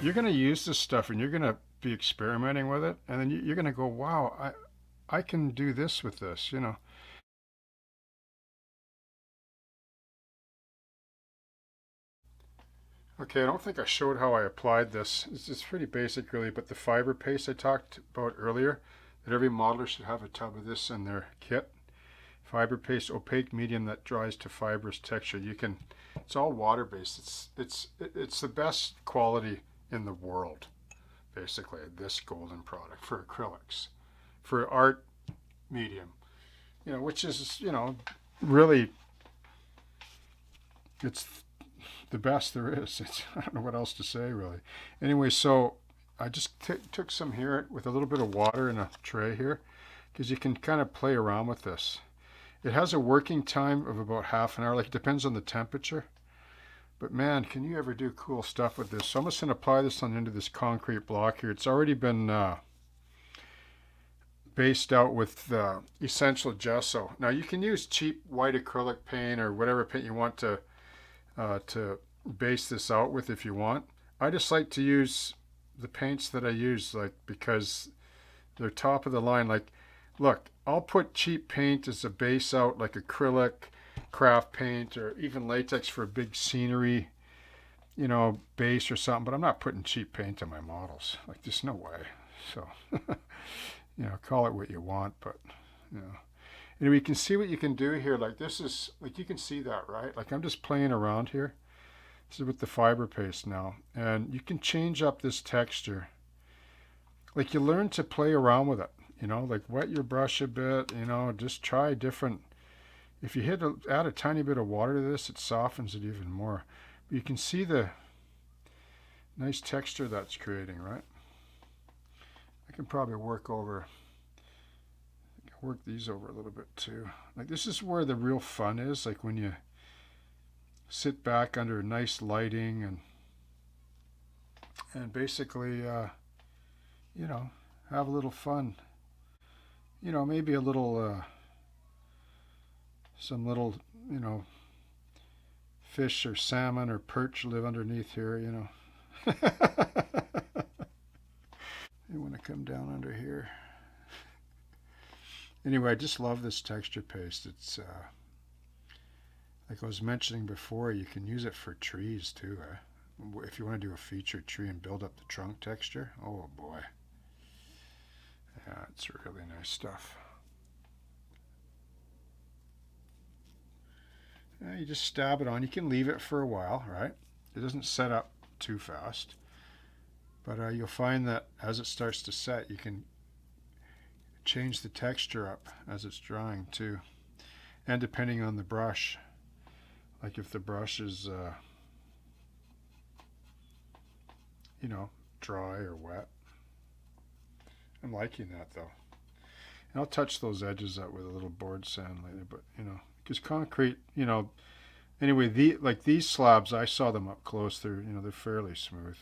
you're going to use this stuff and you're going to be experimenting with it, and then you're going to go, wow, I can do this with this, you know. Okay, I don't think I showed how I applied this. It's pretty basic, really, but the fiber paste I talked about earlier, that every modeler should have a tub of this in their kit. Fiber paste, opaque medium that dries to fibrous texture. You can, it's all water based. It's the best quality in the world, basically. This golden product for acrylics, for art medium, you know, which is, you know, really, it's the best there is. I don't know what else to say, really. Anyway, so I just took some here with a little bit of water in a tray here, because you can kind of play around with this. It has a working time of about half an hour. Like, it depends on the temperature. But man, can you ever do cool stuff with this? So I'm just going to apply this on into this concrete block here. It's already been based out with essential gesso. Now you can use cheap white acrylic paint or whatever paint you want to base this out with if you want. I just like to use the paints that I use, like, because they're top of the line. Like, look, I'll put cheap paint as a base out, like acrylic, craft paint, or even latex for a big scenery, you know, base or something. But I'm not putting cheap paint on my models. Like, there's no way. So, you know, call it what you want, but you know. Anyway, you can see what you can do here. Like, this is, like, you can see that, right? Like, I'm just playing around here. This is with the fiber paste now. And you can change up this texture. Like, you learn to play around with it, you know, like wet your brush a bit, you know, just try different. If you add a tiny bit of water to this, it softens it even more. But you can see the nice texture that's creating, right? I can probably work these over a little bit too. Like, this is where the real fun is, like when you sit back under nice lighting and basically you know, have a little fun. You know, maybe a little some little, you know, fish or salmon or perch live underneath here, you know. They want to come down under here. Anyway, I just love this texture paste. It's like I was mentioning before, you can use it for trees too. If you want to do a featured tree and build up the trunk texture, oh boy. Yeah, it's really nice stuff. Yeah, you just stab it on. You can leave it for a while, right? It doesn't set up too fast. But you'll find that as it starts to set, you can change the texture up as it's drying too. And depending on the brush, like if the brush is, you know, dry or wet. I'm liking that though. And I'll touch those edges up with a little board sand later, but you know, because concrete, you know, anyway, like these slabs, I saw them up close. They're, you know, they're fairly smooth.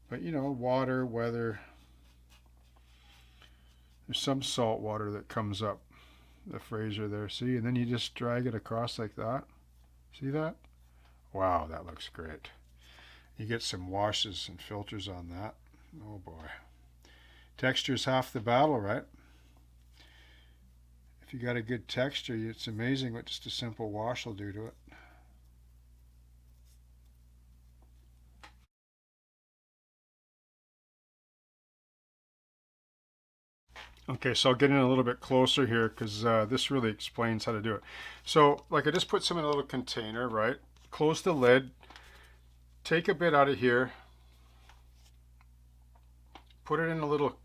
But you know, water, weather, there's some salt water that comes up the Fraser there. See, and then you just drag it across like that. See that? Wow, that looks great. You get some washes and filters on that. Oh boy. Texture's half the battle, right? If you got a good texture, it's amazing what just a simple wash will do to it. Okay, so I'll get in a little bit closer here because this really explains how to do it. So, like, I just put some in a little container, right? Close the lid, take a bit out of here, put it in a little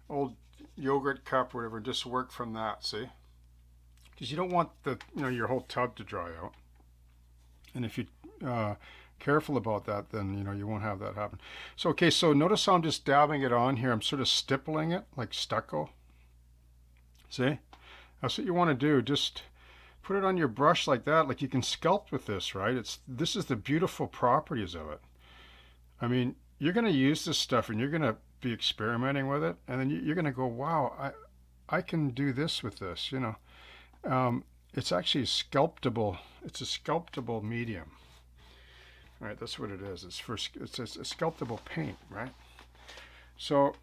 old yogurt cup or whatever, just work from that, see? Because you don't want the, you know, your whole tub to dry out. And if you careful about that, then you know you won't have that happen. So okay, so notice how I'm just dabbing it on here. I'm sort of stippling it like stucco. See, that's what you want to do. Just put it on your brush like that. Like, you can sculpt with this, right? This is the beautiful properties of it. I mean, you're going to use this stuff and you're going to be experimenting with it, and then you're going to go, wow, I can do this with this. You know, it's actually sculptable. It's a sculptable medium. right? That's what it is. It's a sculptable paint, right? So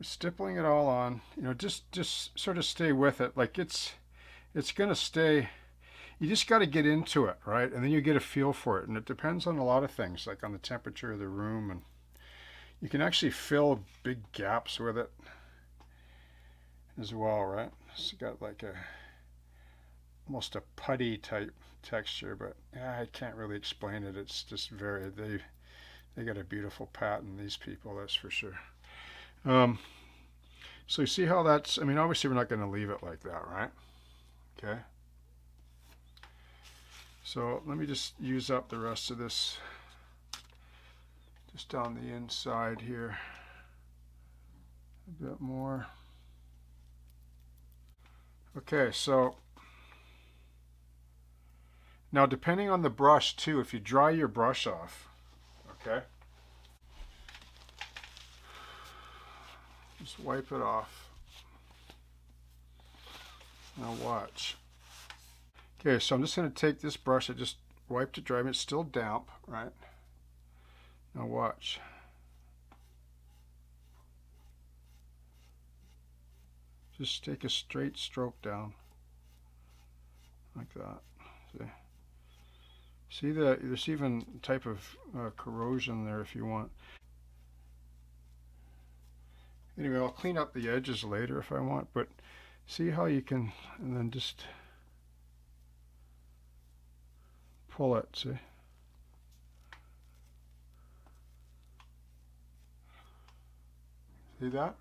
stippling it all on, you know, just sort of stay with it. Like it's gonna stay. You just got to get into it, right? And then you get a feel for it. And it depends on a lot of things, like on the temperature of the room, and you can actually fill big gaps with it as well, right? It's got like a almost a putty type texture, but yeah, I can't really explain it. It's just they got a beautiful pattern, these people, that's for sure. So you see how that's, I mean, obviously we're not going to leave it like that, right? Okay. So let me just use up the rest of this just on the inside here a bit more. Okay, so now depending on the brush too, if you dry your brush off, okay, just wipe it off. Now watch. Okay, so I'm just going to take this brush, I just wiped it dry, it's still damp, right? Now watch. Just take a straight stroke down, like that. See that there's even type of corrosion there if you want. Anyway, I'll clean up the edges later if I want, but see how you can, and then just pull it, see? See that?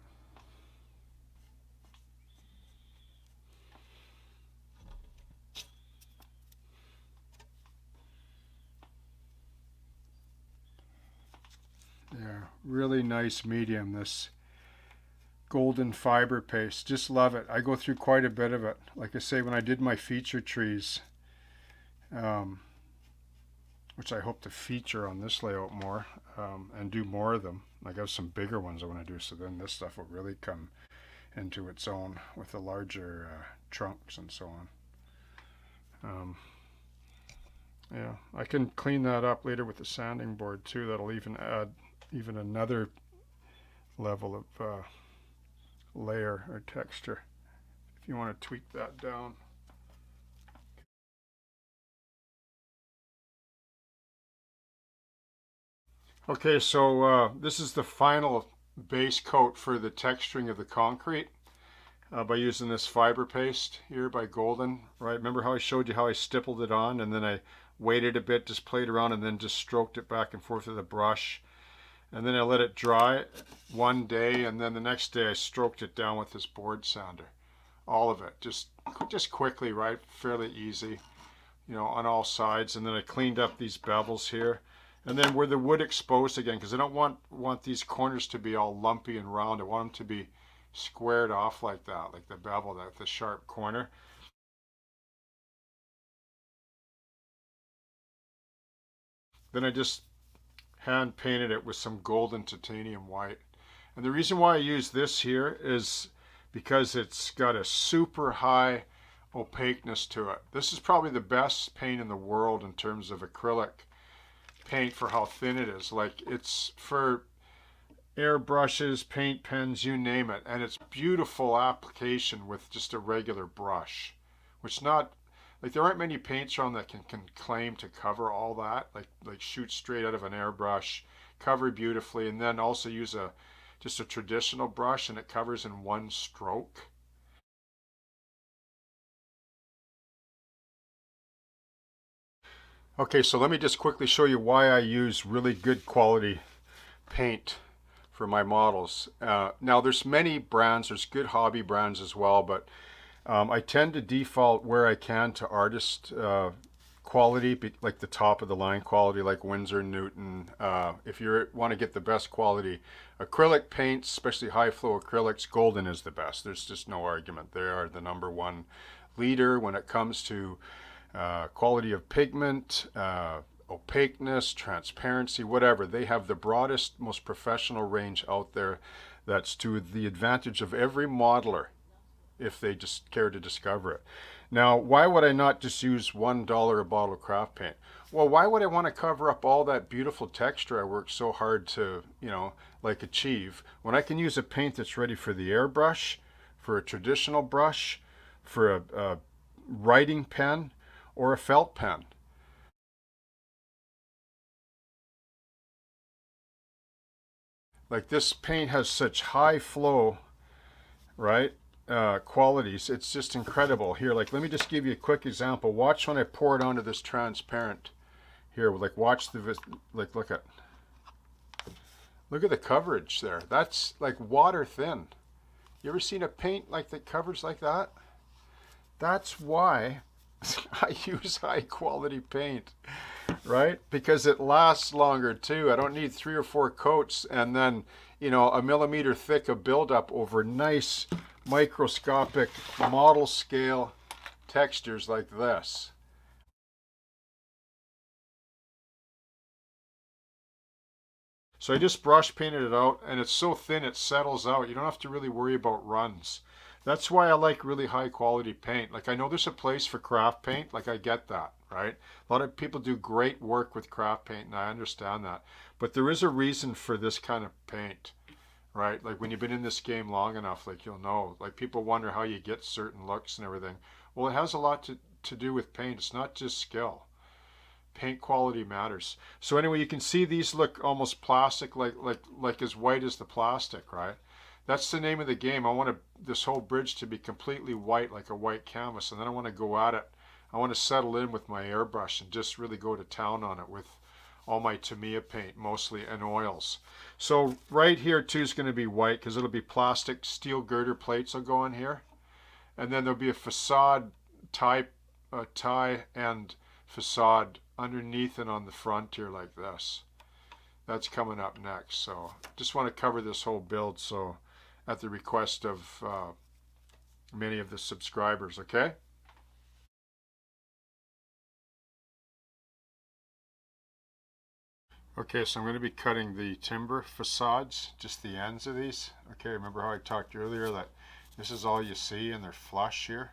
Yeah, really nice medium, this golden fiber paste. Just love it. I go through quite a bit of it. Like I say, when I did my feature trees, which I hope to feature on this layout more, and do more of them. Like I have some bigger ones I want to do, so then this stuff will really come into its own with the larger trunks and so on. Yeah, I can clean that up later with the sanding board too. That'll even add even another level of layer or texture if you want to tweak that down. Okay, so this is the final base coat for the texturing of the concrete by using this fiber paste here by Golden, right? Remember how I showed you how I stippled it on and then I waited a bit, just played around and then just stroked it back and forth with a brush. And then I let it dry one day, and then the next day I stroked it down with this board sander. All of it, just quickly, right? Fairly easy, you know, on all sides. And then I cleaned up these bevels here. And then where the wood exposed again, because I don't want these corners to be all lumpy and round. I want them to be squared off like that, like the bevel, the sharp corner. Then I just hand painted it with some golden titanium white. And the reason why I use this here is because it's got a super high opaqueness to it. This is probably the best paint in the world in terms of acrylic paint for how thin it is. Like it's for airbrushes, paint pens, you name it. And it's beautiful application with just a regular brush, which not, like there aren't many paints around that can claim to cover all that, like shoot straight out of an airbrush, cover beautifully, and then also use just a traditional brush and it covers in one stroke. Okay, so let me just quickly show you why I use really good quality paint for my models. Now there's many brands, there's good hobby brands as well, but I tend to default where I can to artist quality, like the top of the line quality, like Winsor Newton. If you want to get the best quality acrylic paints, especially high flow acrylics, Golden is the best. There's just no argument. They are the #1 leader when it comes to quality of pigment, opaqueness, transparency, whatever. They have the broadest, most professional range out there that's to the advantage of every modeler if they just care to discover it. Now, why would I not just use $1 a bottle of craft paint? Well, why would I want to cover up all that beautiful texture I worked so hard to, like achieve, when I can use a paint that's ready for the airbrush, for a traditional brush, for a writing pen, or a felt pen? Like this paint has such high flow, right? Qualities. It's just incredible. Here, like, let me just give you a quick example. Watch when I pour it onto this transparent. Here, like, watch the, like, look at the coverage there. That's like water thin. You ever seen a paint like that covers like that? That's why I use high quality paint, right? Because it lasts longer too. I don't need 3 or 4 coats and then, a millimeter thick of buildup over nice microscopic model scale textures like this. So I just brush painted it out, and it's so thin it settles out. You don't have to really worry about runs. That's why I like really high quality paint. Like, I know there's a place for craft paint, like I get that, right? A lot of people do great work with craft paint, and I understand that. But there is a reason for this kind of paint, right? Like, when you've been in this game long enough, like, you'll know. Like, people wonder how you get certain looks and everything. Well, it has a lot to do with paint. It's not just skill. Paint quality matters. So anyway, you can see these look almost plastic, like as white as the plastic, right? That's the name of the game. I want this whole bridge to be completely white, like a white canvas, and then I want to go at it. I want to settle in with my airbrush and just really go to town on it with all my Tamiya paint, mostly, and oils. So right here too is going to be white because it'll be plastic. Steel girder plates will go in here, and then there'll be a facade tie and facade underneath and on the front here like this. That's coming up next. So just want to cover this whole build, so at the request of many of the subscribers, okay? Okay, so I'm going to be cutting the timber facades, just the ends of these. Okay, remember how I talked earlier that this is all you see and they're flush here?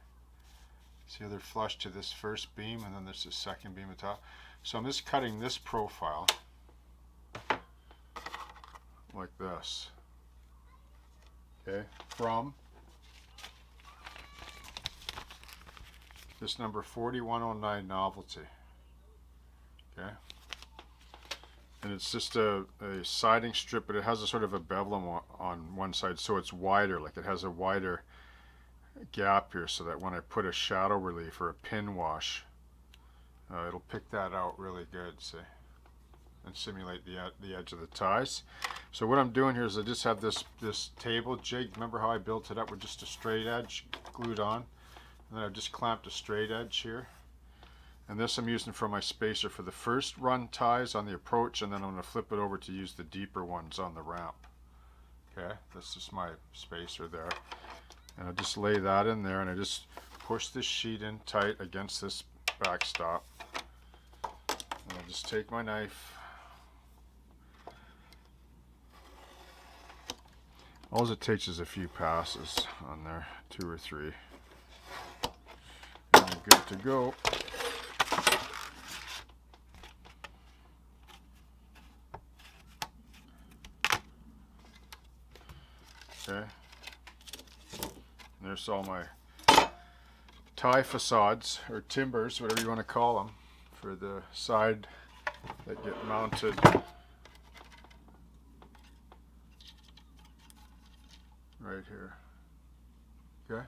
See how they're flush to this first beam, and then there's the second beam at the top. So I'm just cutting this profile like this. Okay, from this number 4109 novelty. Okay, and it's just a siding strip, but it has a sort of a bevel on one side, so it's wider. Like, it has a wider gap here, so that when I put a shadow relief or a pin wash, it'll pick that out really good, see, and simulate the edge of the ties. So what I'm doing here is I just have this table jig. Remember how I built it up with just a straight edge glued on, and then I've just clamped a straight edge here. And this I'm using for my spacer for the first run ties on the approach, and then I'm going to flip it over to use the deeper ones on the ramp. Okay, this is my spacer there. And I just lay that in there, and I just push this sheet in tight against this backstop. And I'll just take my knife. All it takes is a few passes on there, 2 or 3. And you're good to go. Okay. There's all my tie facades, or timbers, whatever you want to call them, for the side that get mounted right here. Okay.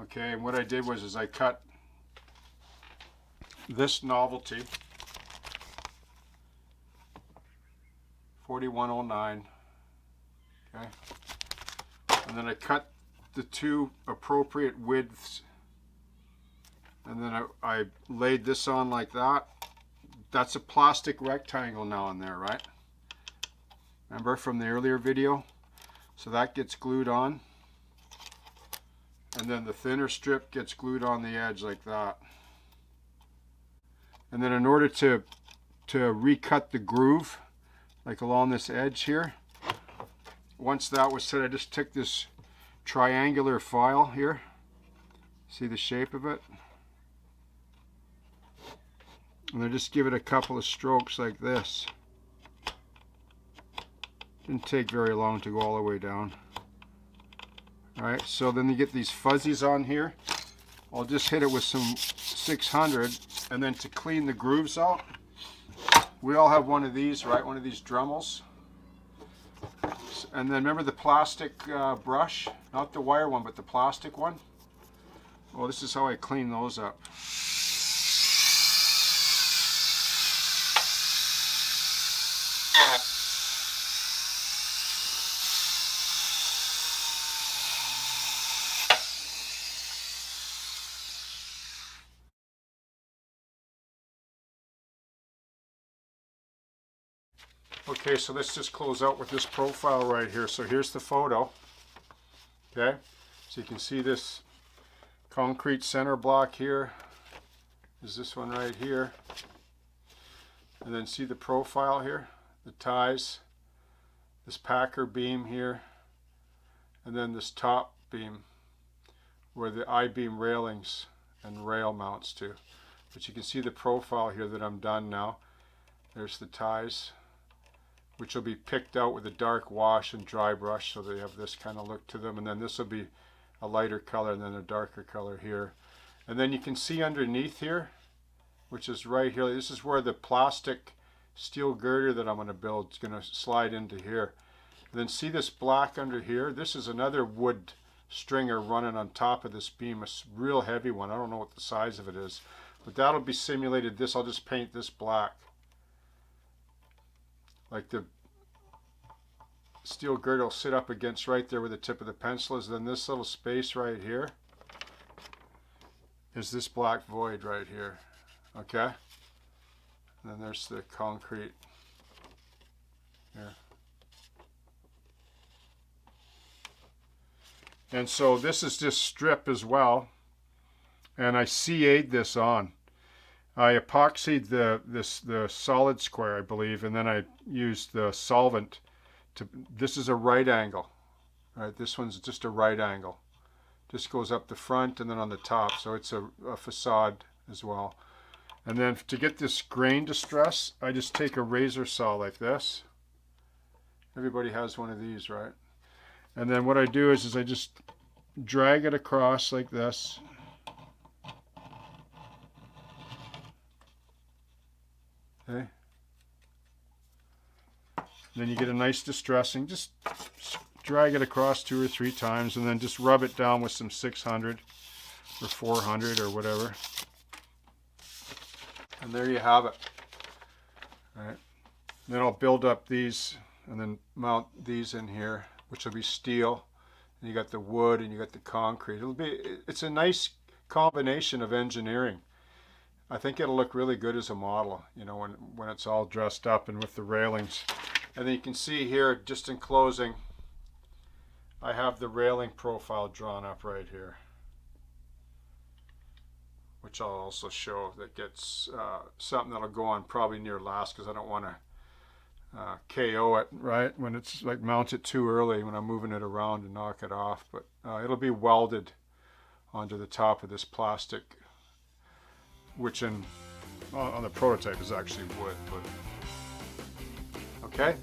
Okay, and what I did was I cut this novelty 4109, okay, and then I cut the 2 appropriate widths, and then I laid this on like that. That's a plastic rectangle now in there, right? Remember from the earlier video? So that gets glued on, and then the thinner strip gets glued on the edge like that. And then in order to recut the groove, like along this edge here, once that was set, I just took this triangular file here. See the shape of it? And I just give it a couple of strokes like this. Didn't take very long to go all the way down. Alright, so then you get these fuzzies on here. I'll just hit it with some 600, and then to clean the grooves out, we all have one of these, right? One of these Dremels. And then remember the plastic brush? Not the wire one, but the plastic one. Well, this is how I clean those up. Okay, so let's just close out with this profile right here. So here's the photo. Okay, so you can see this concrete center block here. Is this one right here. And then see the profile here, the ties, this packer beam here, and then this top beam where the I-beam railings and rail mounts to. But you can see the profile here that I'm done now. There's the ties, which will be picked out with a dark wash and dry brush, so they have this kind of look to them. And then this will be a lighter color and then a darker color here. And then you can see underneath here, which is right here, this is where the plastic steel girder that I'm going to build is going to slide into here. And then see this black under here? This is another wood stringer running on top of this beam, a real heavy one. I don't know what the size of it is, but that'll be simulated. This, I'll just paint this black. Like the steel girder will sit up against right there where the tip of the pencil is. Then this little space right here is this black void right here. Okay? And then there's the concrete here. And so this is just strip as well. And I CA'd this on. I epoxied the solid square, I believe, and then I used the solvent to, this is a right angle. Right, this one's just a right angle. Just goes up the front and then on the top, so it's a facade as well. And then to get this grain distress, I just take a razor saw like this. Everybody has one of these, right? And then what I do is I just drag it across like this. Okay. Then you get a nice distressing. Just drag it across 2 or 3 times and then just rub it down with some 600 or 400 or whatever. And there you have it. All right. Then I'll build up these and then mount these in here, which will be steel. And you got the wood and you got the concrete. It's a nice combination of engineering. I think it'll look really good as a model, you know, when it's all dressed up and with the railings. And then you can see here, just in closing, I have the railing profile drawn up right here, which I'll also show. That gets something that'll go on probably near last, because I don't want to KO it, right, when it's like mount it too early when I'm moving it around and knock it off. But it'll be welded onto the top of this plastic, which on the prototype is actually wood. But okay.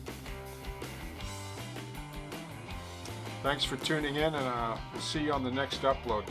Thanks for tuning in, and we'll see you on the next upload.